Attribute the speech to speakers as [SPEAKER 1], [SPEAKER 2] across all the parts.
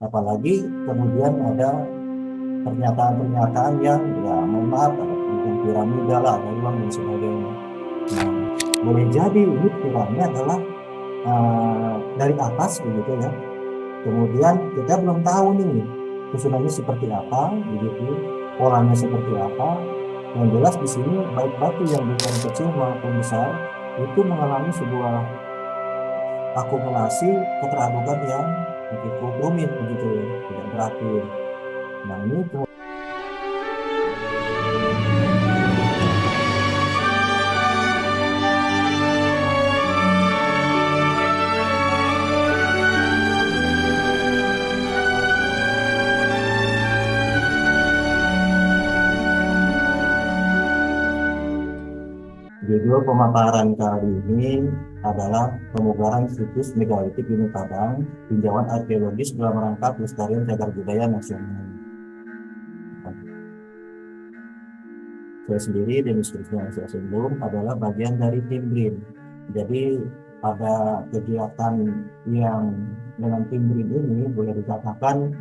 [SPEAKER 1] Apalagi kemudian ada pernyataan-pernyataan yang ya mohon maaf ada yang piramida lah, ada uang dan sebagainya. Nah, boleh jadi ini piramida adalah dari atas begitu ya. Kemudian kita belum tahu nih susunannya seperti apa begitu, polanya seperti apa. Yang jelas di sini baik batu yang bukan kecil maupun besar itu mengalami sebuah akumulasi keterabukan yang begitu rumit begitu ya, tidak berakhir. Nah ini judul pemaparan kali ini adalah pemugaran situs megalitik Gunung Padang, tinjauan arkeologis dalam rangka pelestarian cagar budaya nasional. Saya sendiri dan instruksinya saya sebelum adalah bagian dari tim BRIN. Jadi pada kegiatan yang dengan tim BRIN ini boleh dikatakan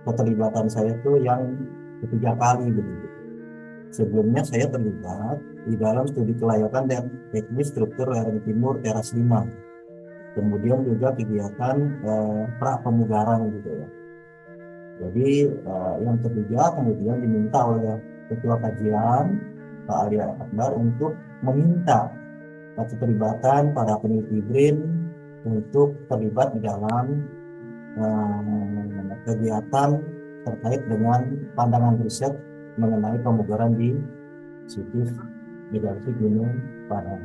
[SPEAKER 1] keterlibatan saya itu yang ketiga kali begitu. Sebelumnya saya terlibat di dalam studi kelayakan dan teknis struktur lereng timur teras 5. Kemudian juga kegiatan pra pemugaran gitu ya. Jadi yang ketiga kemudian diminta oleh ketua kajian Pak Ali Akbar untuk meminta keterlibatan para peneliti BRIN untuk terlibat di dalam kegiatan terkait dengan pandangan riset mengenai pemugaran di situs megalitik Gunung Padang.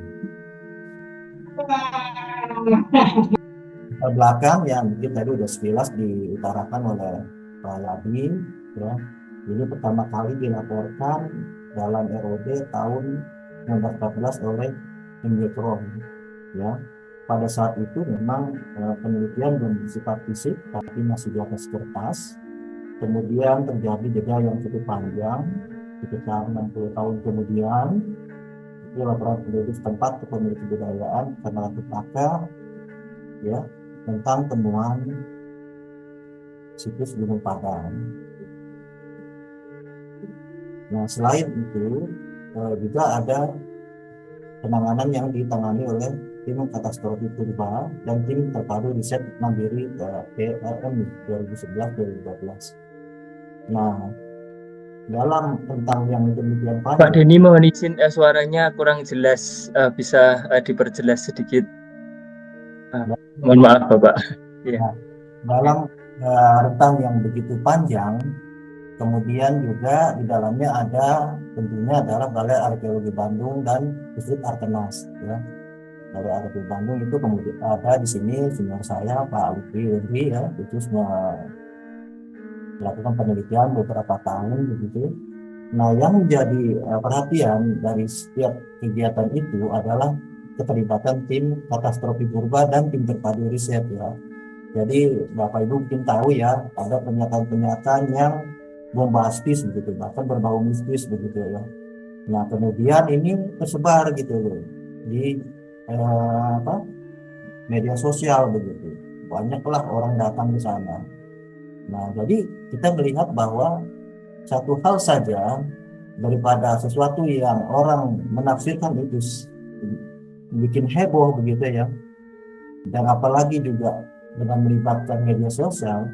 [SPEAKER 1] Belakang yang mungkin tadi udah sekilas diutarakan oleh Pak Yadi ya. Ini pertama kali dilaporkan dalam ROD tahun 1914 oleh Imyekron ya. Pada saat itu memang penelitian belum bersifat fisik tapi masih di atas kertas. Kemudian terjadi jeda yang cukup panjang sekitar 60 tahun kemudian itu laporan penduduk setempat ke pemilik kebudayaan karena petaka ya tentang temuan situs Gunung Padang. Nah selain itu juga ada penanganan yang ditangani oleh tim katastrofi purba dan tim terpadu riset mandiri PRM 2011-2012. Nah dalam tentang yang demikian
[SPEAKER 2] Pak
[SPEAKER 1] panjang,
[SPEAKER 2] Denny mohon izin suaranya kurang jelas, bisa diperjelas sedikit. Mohon maaf Bapak. Ya.
[SPEAKER 1] nah, dalam rentang yang begitu panjang, kemudian juga di dalamnya ada tentunya adalah Balai Arkeologi Bandung dan Pusat Arkenas. Ya. Balai Arkeologi Bandung itu kemudian ada di sini senior saya Pak Lutfi Wendri ya, itu melakukan penelitian beberapa tahun begitu. Nah, yang menjadi perhatian dari setiap kegiatan itu adalah keterlibatan tim katastrofi purba dan tim terpadu riset ya. Jadi Bapak Ibu mungkin tahu ya, ada pernyataan-pernyataan yang bombastis begitu, bahkan berbau mistis begitu ya. Nah, kemudian ini tersebar gitu loh di media sosial begitu. Banyaklah orang datang ke sana. Nah, jadi kita melihat bahwa satu hal saja daripada sesuatu yang orang menafsirkan itu bikin heboh begitu ya, dan apalagi juga dengan melibatkan media sosial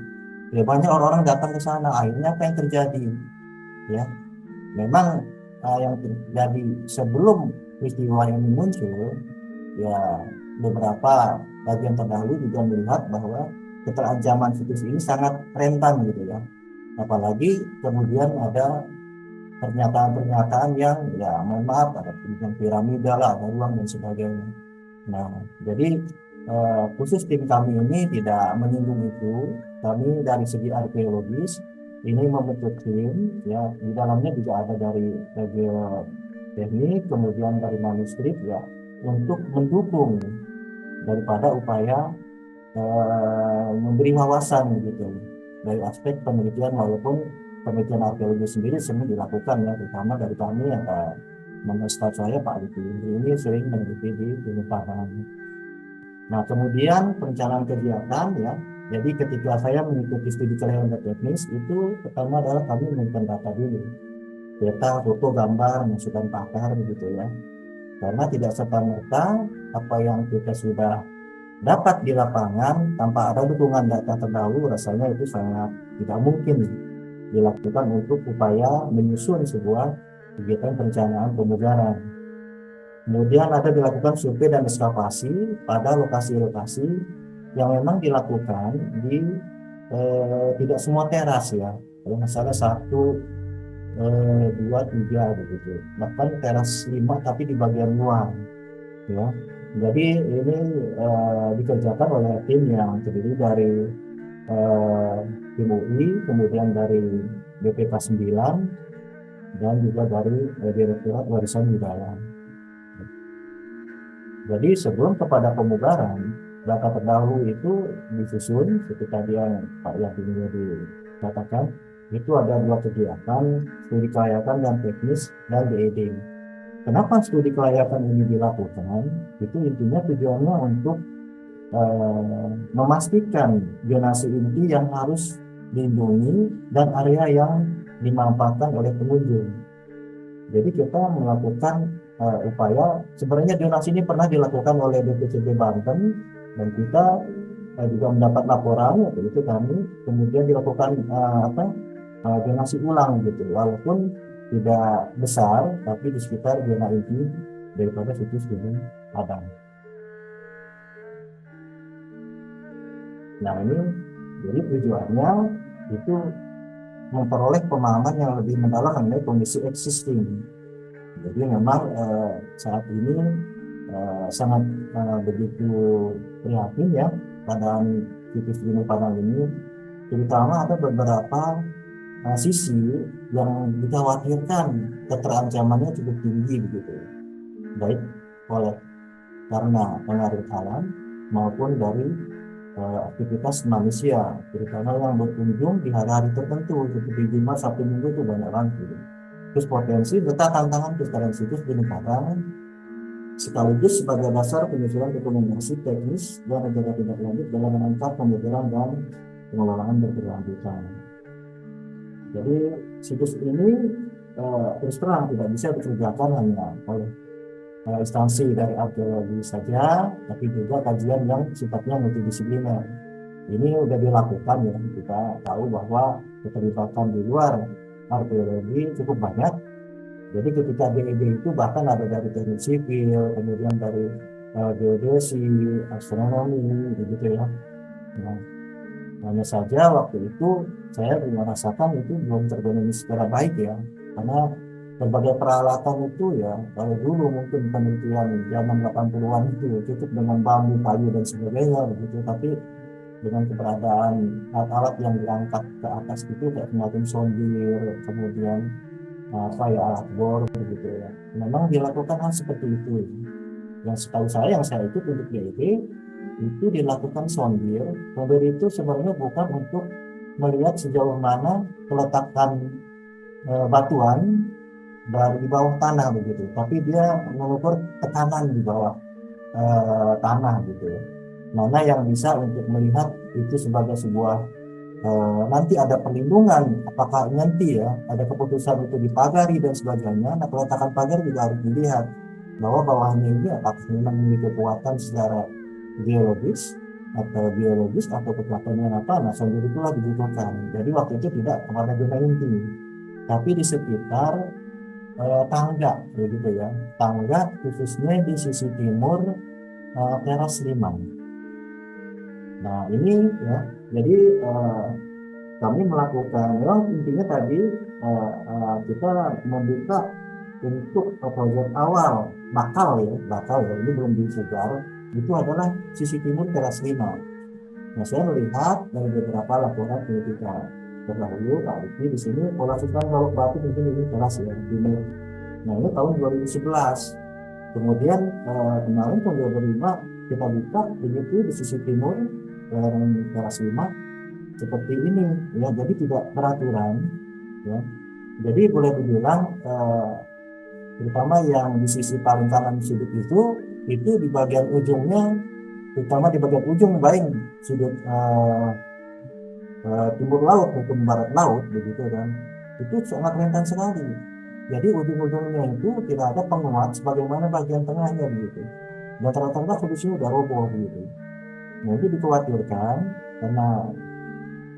[SPEAKER 1] ya banyak orang-orang datang ke sana. Akhirnya apa yang terjadi ya, memang yang terjadi sebelum peristiwa ini muncul ya, beberapa bagian terdahulu juga melihat bahwa keterancaman situs ini sangat rentan gitu ya, apalagi kemudian ada pernyataan-pernyataan yang ya mohon maaf ada yang piramida lah, ada ruang dan sebagainya. Nah jadi khusus tim kami ini tidak menyinggung itu. Kami dari segi arkeologis ini membentuk tim ya, di dalamnya juga ada dari teknik kemudian dari manuskrip ya, untuk mendukung daripada upaya memberi wawasan gitu dari aspek penelitian, walaupun penelitian arkeologi sendiri sering dilakukan ya, terutama dari kami yang menurut staff saya Pak Lutfi ini sering meneliti di Gunung Padang. Nah kemudian perencanaan kegiatan ya, Jadi ketika saya mengikuti studi kelayakan teknis itu pertama adalah kami mengumpulkan data dulu, data, foto, gambar, masukan pakar begitu ya. Karena tidak serta-merta apa yang kita sudah dapat di lapangan tanpa ada dukungan data terdahulu, rasanya itu sangat tidak mungkin dilakukan untuk upaya menyusun sebuah kegiatan perencanaan pemugaran. Kemudian ada dilakukan survei dan ekskavasi pada lokasi-lokasi yang memang dilakukan di tidak semua teras ya. Kalau misalnya 1, 2, 3 begitu. Bahkan teras 5 tapi di bagian luar ya. Jadi ini dikerjakan oleh tim yang terdiri dari tim UI, kemudian dari BPK 9 dan juga dari Direktorat Warisan Budaya. Jadi sebelum kepada pemugaran, data terdahulu itu disusun seperti tadi yang Pak Yakin dikatakan, itu ada 2 kegiatan, studi kelayakan dan teknis dan DED. Kenapa studi kelayakan ini dilakukan? Itu intinya tujuannya untuk memastikan zonasi inti yang harus dilindungi dan area yang dimanfaatkan oleh pengunjung. Jadi kita melakukan upaya, sebenarnya zonasi ini pernah dilakukan oleh BPCB Banten dan kita juga mendapat laporan waktu itu kami kemudian dilakukan zonasi ulang gitu, walaupun tidak besar tapi di sekitar zona inti daripada situs Gunung Padang. Nah ini jadi tujuannya itu memperoleh pemahaman yang lebih mendalam mengenai kondisi existing. Jadi memang saat ini sangat begitu prihatin ya keadaan situs Gunung Padang ini, terutama ada beberapa sisi yang dikhawatirkan keterancamannya cukup tinggi begitu, baik oleh karena pengaruh alam maupun dari aktivitas manusia, terutama yang berkunjung di hari-hari tertentu seperti Jumat, Sabtu, Minggu itu banyak banget. Terus potensi serta tantangan pelestarian situs Gunung Padang sekaligus sebagai dasar penyusunan rekomendasi teknis dan rencana tindak lanjut dalam menangkap pemugaran dan pengelolaan berkelanjutan. Jadi situs ini terus terang tidak bisa dikerjakan hanya oleh instansi dari arkeologi saja, tapi juga kajian yang sifatnya multidisipliner. Ini sudah dilakukan ya, kita tahu bahwa keterlibatan di luar arkeologi cukup banyak. Jadi ketika DED itu bahkan ada dari teknik sipil, kemudian dari geodesi, astronomi, begitu ya. Nah, hanya saja waktu itu saya merasakan itu belum terpenuhi secara baik ya, karena berbagai peralatan itu ya, kalau dulu mungkin penelitian zaman 80-an itu cukup dengan bambu, kayu dan sebagainya begitu, tapi dengan keberadaan alat-alat yang diangkat ke atas itu kayak semacam sondir, kemudian alat bor begitu ya, memang dilakukan hal seperti itu. Yang setahu saya, yang saya ikut untuk DED itu dilakukan sondir. Sondir itu sebenarnya bukan untuk melihat sejauh mana peletakan batuan dari bawah tanah begitu, tapi dia mengukur tekanan di bawah tanah gitu ya. Mana yang bisa untuk melihat itu sebagai sebuah nanti ada perlindungan, apakah nanti ya ada keputusan itu dipagari dan sebagainya. Nah, peletakan pagar juga harus dilihat bahwa bawahnya ini apakah memang memiliki kekuatan secara geologis atau biologis atau kekuatannya apa. Nah, sondir itulah dibutuhkan. Jadi waktu itu tidak kepada zona inti, tapi di sekitar tangga begitu ya, tangga khususnya di sisi timur teras 5. Nah ini ya, jadi kami melakukan, memang intinya tadi kita membuka untuk proyek awal bakal ya, ini belum disegar, itu adalah sisi timur teras 5. Nah saya melihat dari beberapa laporan penyelidikan terdahulu, di sini pola susunan laut batu mungkin ini teras ya timur. Nah ini tahun 2011. Kemudian kemarin tahun 2005 kita buka begitu di sisi timur teras 5 seperti ini ya, jadi tidak peraturan ya. Jadi boleh dibilang terutama yang di sisi paling kanan sudut itu di bagian ujungnya terutama di bagian ujung baik sudut timur laut maupun barat laut begitu, dan itu sangat rentan sekali. Jadi ujung-ujungnya itu tidak ada penguat sebagaimana bagian tengahnya begitu. Dan rata-rata solusinya udah roboh begitu. Nah, itu dikhawatirkan karena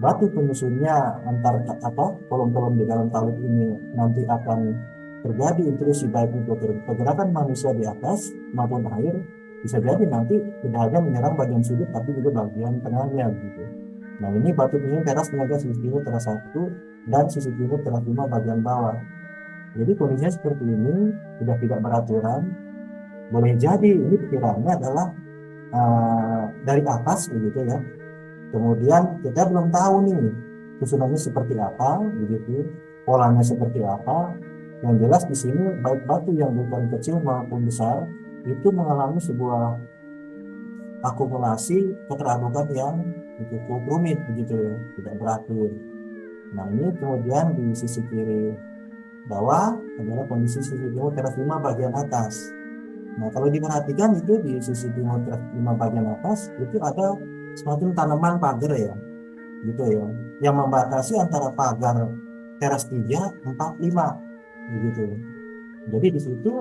[SPEAKER 1] batu penyusunnya antar kolom-kolom di dalam talut ini nanti akan terjadi intrusi baik untuk pergerakan manusia di atas maupun air, bisa jadi nanti tidak hanya menyerang bagian sudut tapi juga bagian tengahnya gitu. Nah, ini batu penyusun teras tenaga sisi timur teras 1 dan sisi timur teras 5 bagian bawah. Jadi kondisinya seperti ini, sudah tidak beraturan. Boleh jadi ini perkiraannya adalah dari atas begitu ya. Kemudian kita belum tahu nih susunannya seperti apa begitu, polanya seperti apa. Yang jelas di sini baik batu yang bukan kecil maupun besar itu mengalami sebuah akumulasi keteradukan yang cukup rumit begitu ya, tidak beratur. Nah, ini kemudian di sisi kiri bawah adalah kondisi sisi timur teras 5 bagian atas. Nah, kalau diperhatikan itu di sisi timur teras 5 bagian atas itu ada semacam tanaman pagar ya, gitu ya, yang membatasi antara pagar teras 3, 4, 5 begitu. Jadi di situ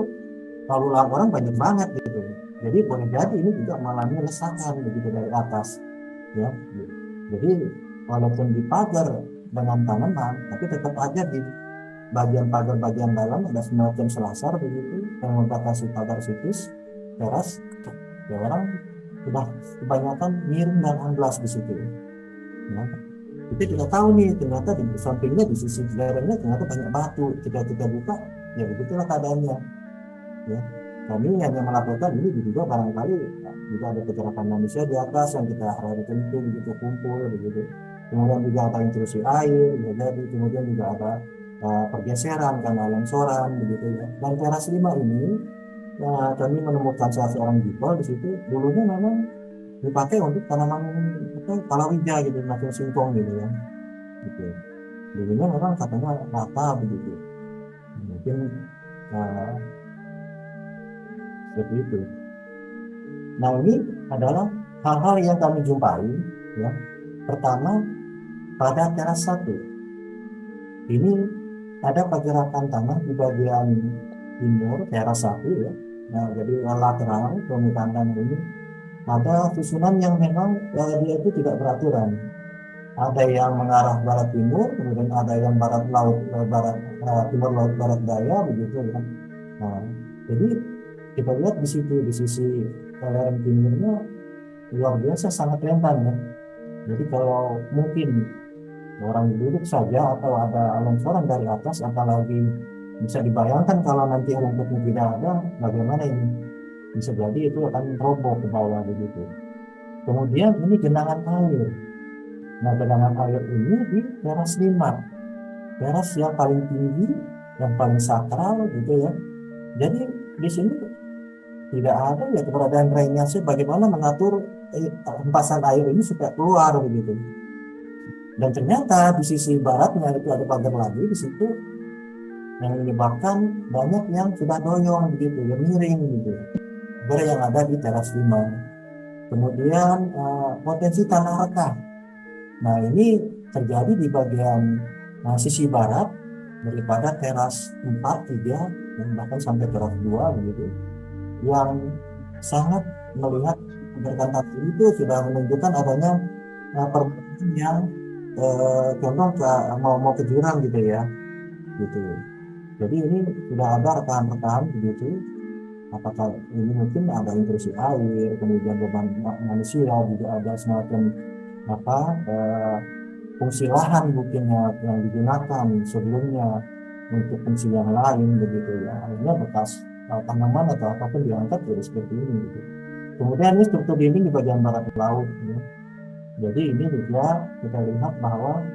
[SPEAKER 1] lalu lalang orang banyak banget gitu. Jadi boleh jadi ini juga mengalami lesakan begitu dari atas ya. Jadi walaupun dipagar dengan tanaman, tapi tetap aja di bagian pagar bagian dalam ada semacam selasar begitu yang membatasi pagar situs teras. Ya, orang sudah kebanyakan miring dan amblas di situ. Ya. Kita tidak tahu nih, ternyata di sampingnya di sisi lerengnya ternyata banyak batu. Kita buka, ya begitulah keadaannya. Ya. Kami hanya melakukan ini juga barangkali juga ada pergerakan manusia di atas yang kita harus tentu begitu kumpul begitu. Kemudian juga ada intrusi air, ya, jadi kemudian juga ada pergeseran karena longsoran begitu ya. Dan teras 5 ini kami menemukan salah seorang jipol di situ dulunya memang dipakai untuk tanaman palawija gitu, macam singkong gitu ya. Gitu. Dulunya memang katanya rata begitu. Mungkin seperti itu. Nah, ini adalah hal-hal yang kami jumpai ya. Pertama, pada teras 1 ini ada pergerakan tanah di bagian timur teras 1 ya. Nah, jadi lateral permukaan tanah ini ada susunan yang memang dia itu tidak beraturan. Ada yang mengarah barat timur, kemudian ada yang barat laut timur laut barat daya begitu ya. Nah, jadi kita lihat di situ di sisi lereng timurnya luar biasa sangat rentan ya. Jadi kalau mungkin orang duduk saja atau ada longsoran dari atas, apalagi bisa dibayangkan kalau nanti rumputnya tidak ada, bagaimana ini? Bisa jadi itu akan roboh ke bawah begitu. Kemudian ini genangan air. Nah, genangan air ini di teras 5, teras yang paling tinggi, yang paling sakral gitu ya. Jadi di sini tidak ada ya keberadaan drainase bagaimana mengatur hempasan air ini supaya keluar begitu. Dan ternyata di sisi baratnya itu ada pagar lagi di situ yang menyebabkan banyak yang sudah doyong begitu, ya miring gitu. Seperti yang ada di teras 5. Kemudian potensi tanah rekah. Nah, ini terjadi di bagian sisi barat daripada teras 4, 3 dan bahkan sampai teras 2 begitu. Yang sangat melihat pergerakan itu sudah menunjukkan adanya perbedaan yang contoh mau ke jurang gitu ya, gitu. Jadi ini sudah ada rekan-rekan begitu. Apakah ini mungkin ada intrusi air, kemudian beban manusia juga ada semacam fungsi lahan mungkin yang digunakan sebelumnya untuk fungsi yang lain begitu ya. Akhirnya bekas tanaman atau apapun diangkat jadi seperti ini gitu. Kemudian ini struktur dinding di bagian barat laut ya. Jadi ini juga kita lihat bahwa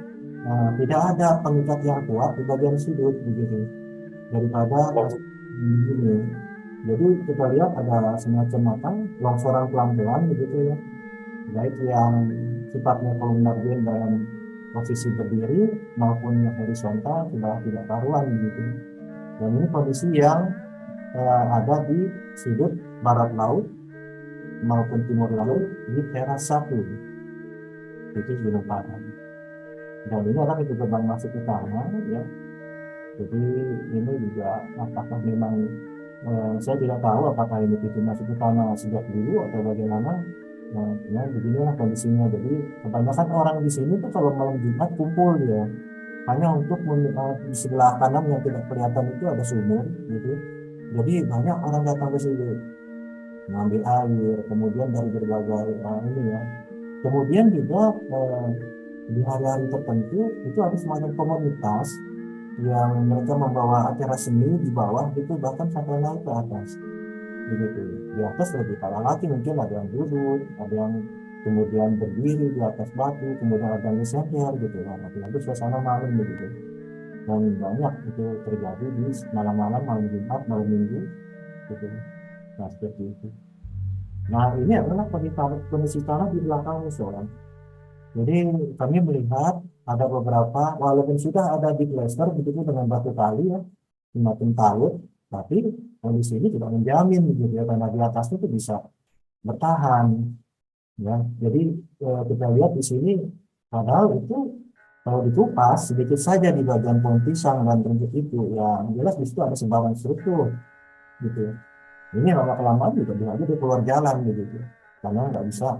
[SPEAKER 1] tidak ada pengikat yang kuat di bagian sudut begitu daripada ini. Jadi kita lihat ada semacam longsoran pelan-pelan begitu ya, baik yang sifatnya kolumnar dalam posisi berdiri maupun yang horizontal sudah tidak karuan begitu. Dan ini kondisi yang ada di sudut barat laut maupun timur laut di teras satu, itu Gunung Padang. Dan ini adalah pintu gerbang masuk utama, ya. Jadi ini juga apakah memang saya tidak tahu apakah ini pintu masuk utama sejak dulu atau bagaimana. Nah, ya beginilah kondisinya. Jadi kebanyakan orang di sini tuh kalau malam Jumat kumpul ya, hanya untuk di sebelah kanan yang tidak kelihatan itu ada sumur gitu. Jadi banyak orang datang ke sini mengambil air, kemudian dari berbagai ini ya. Kemudian juga di hari-hari tertentu itu ada semacam komunitas yang mereka membawa acara seni di bawah itu bahkan sampai naik ke atas begitu. Di atas lebih para laki mungkin ada yang duduk, ada yang kemudian berdiri di atas batu, kemudian ada yang bersender gitu kan. Itu suasana malam begitu. Dan banyak itu terjadi di malam-malam, malam Jumat, malam Minggu gitu. Nah seperti itu. Nah ini adalah kondisi tanah di belakang musola. Jadi kami melihat ada beberapa, walaupun sudah ada di plaster begitu dengan batu kali ya, semakin talut, tapi kondisi ini tidak menjamin gitu ya, karena di atasnya itu bisa bertahan. Ya, jadi kita lihat di sini, padahal itu kalau dikupas sedikit saja di bagian pohon pisang dan rumput itu, ya jelas di situ ada sebaran struktur, gitu. Ini lama kelamaan juga bisa aja dia keluar jalan gitu, karena nggak bisa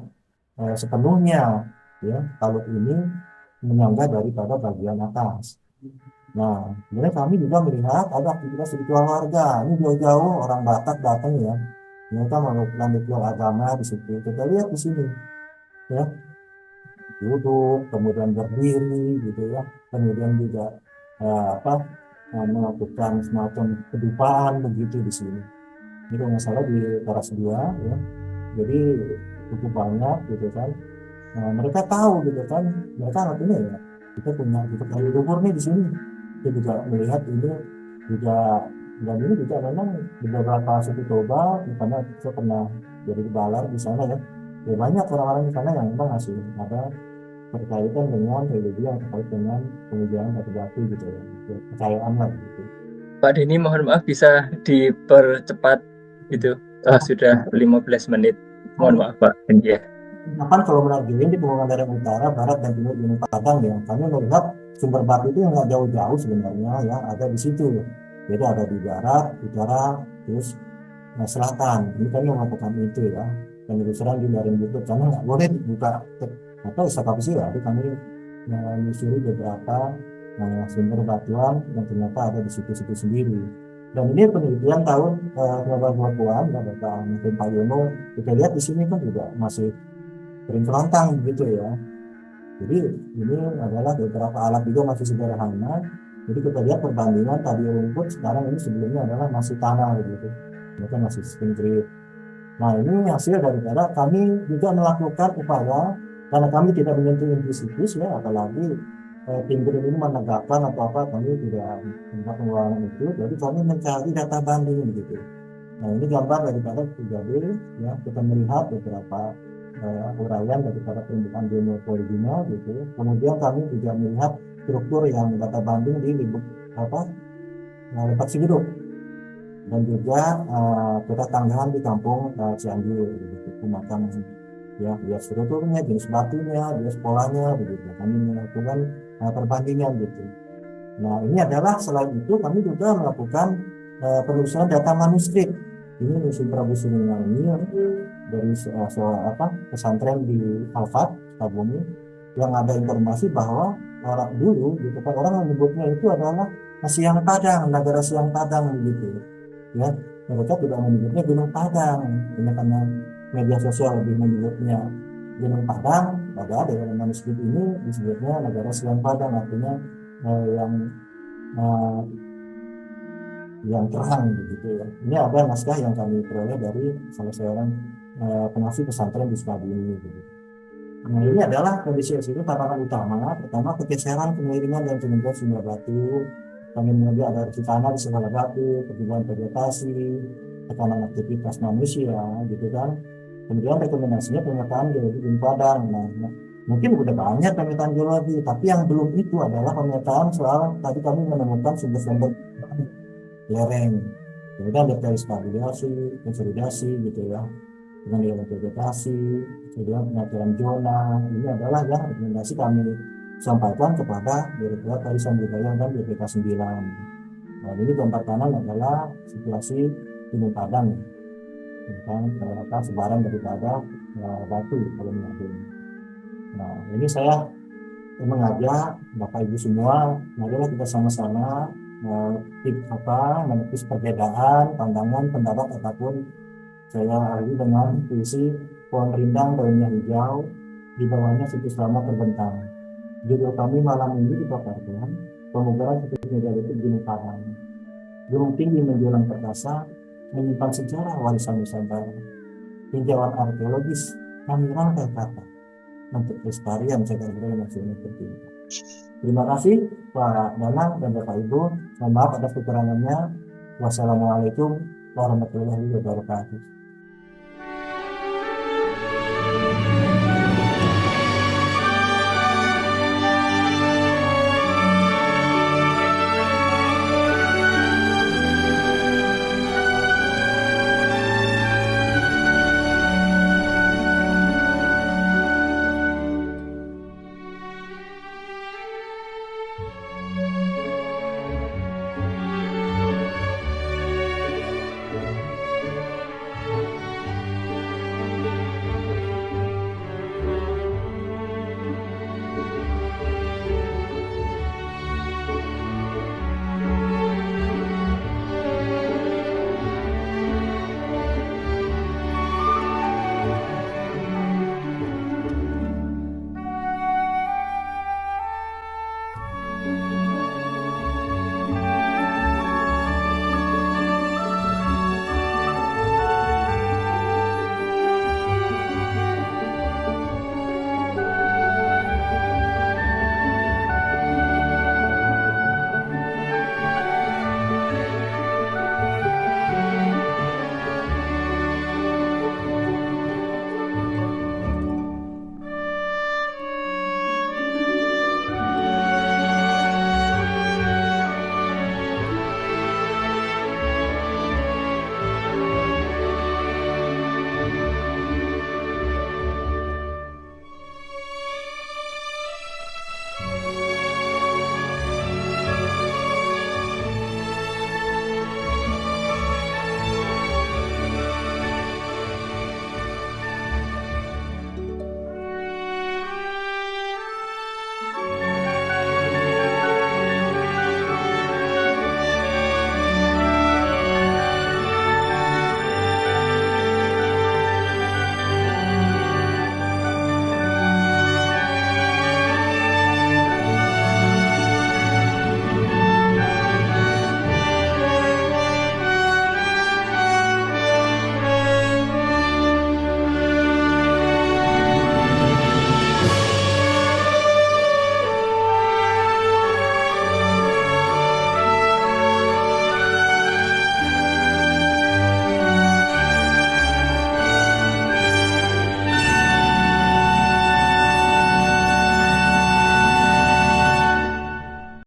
[SPEAKER 1] sepenuhnya ya kalau ini menyangga daripada bagian atas. Nah, kemudian kami juga melihat ada aktivitas ritual warga. Ini jauh-jauh orang Batak datang ya, mereka melakukan ritual agama di situ. Kita lihat di sini, ya, duduk, kemudian berdiri, gitu ya, kemudian juga melakukan semacam kedupaan begitu di sini. Ini kalau nggak salah di teras 2 ya, jadi cukup banyak gitu kan. Nah, mereka tahu gitu kan, mereka artinya ya kita punya luhur nih di sini. Kita juga melihat ini juga, dan ini juga memang di beberapa suku Toba, karena saya pernah jadi balar di sana ya. Ya banyak orang-orang di sana yang memang masih ada berkaitan dengan religi yang terkait dengan pengujian batu-batu gitu ya, kepercayaan lah gitu.
[SPEAKER 2] Pak Denny, mohon maaf bisa dipercepat gitu. Sudah 15 menit. Mohon maaf Pak. Ya.
[SPEAKER 1] Bahkan kalau menargetkan di Pegunungan Lereng Utara, Barat dan Timur Gunung Padang ya, kami melihat sumber batu itu yang nggak jauh-jauh sebenarnya ya, ada di situ. Jadi ada di barat, utara, terus selatan. Ini kami melakukan itu ya. Dan terus terang di lereng YouTube karena nggak boleh dibuka atau eskavasi ya. Jadi kami menyusuri beberapa sumber batuan yang ternyata ada di situ-situ sendiri. Dan ini penelitian tahun 2020-an ya, Bapak mungkin Pak Yono, kita lihat di sini kan juga masih sering kerontang begitu ya. Jadi ini adalah beberapa alat juga masih sederhana. Jadi kita lihat perbandingan tadi rumput, sekarang ini sebelumnya adalah masih tanah begitu. Mereka masih concrete. Nah ini hasil daripada kami juga melakukan upaya, karena kami tidak menyentuh inti ya, apalagi tim Green ini menegakkan atau apa, kami tidak mendapat pengeluaran itu. Jadi kami mencari data banding begitu. Nah ini gambar daripada 3D ya, kita melihat beberapa uraian daripada permukaan geomorfologinya gitu. Kemudian kami juga melihat struktur yang data banding di Lepak Sigeduk, dan juga kota Tanggahan di kampung Cianjur gitu. Pemakam ya, lihat strukturnya, jenis batunya, jenis polanya begitu. Kami melakukan perbandingan gitu. Nah ini adalah selain itu kami juga melakukan penelusuran data manuskrip. Ini Museum Prabu Siliwangi dari pesantren di Alfat, Sukabumi, yang ada informasi bahwa orang dulu gitu kan, orang menyebutnya itu adalah Siang Padang, negara Siang Padang begitu ya. Mereka tidak menyebutnya Gunung Padang, ini karena media sosial lebih menyebutnya Gunung Padang. Padahal dalam manuskrip ini disebutnya negara Siang Padang, artinya yang terang begitu ya. Ini ada naskah yang kami peroleh dari salah seorang pengasuh pesantren di Sukabumi gitu. Nah ini adalah kondisi itu tantangan utama. Pertama, pergeseran kemiringan dan kemudian sumber batu. Kami mengambil ada erupsi tanah di segala batu, pertumbuhan vegetasi, tekanan aktivitas manusia gitu kan. Kemudian rekomendasinya pemetaan geologi Gunung Padang. Nah, mungkin udah banyak pemetaan geologi, tapi yang belum itu adalah pemetaan soal tadi kami menemukan sumber-sumber lereng, kemudian detail stabilisasi, konsolidasi gitu ya. pengendalian vegetasi, kemudian pengajaran zona. Ini adalah yang rekomendasi kami sampaikan kepada Direktorat Warisan Budaya dan BPK 9. Nah, ini gambar kanan adalah situasi Gunung Padang tentang sebaran daripada batu kalau mengatur. Nah, ini saya mengajak Bapak Ibu semua, marilah kita sama-sama menepis perbedaan pandangan, pendapat ataupun. Saya ahli dengan puisi pohon rindang daunnya hijau, di bawahnya situs lama terbentang. Judul kami malam ini dipaparkan pemugaran situs megalitik Gunung Padang. Gunung tinggi menjulang perkasa, menyimpan sejarah warisan Nusantara. Tinjauan arkeologis kami rangkai kata untuk pelestarian cagar budaya nasional tertinggi. Terima kasih Pak Danang dan Bapak Ibu. Mohon maaf atas kekurangannya. Wassalamualaikum warahmatullahi wabarakatuh.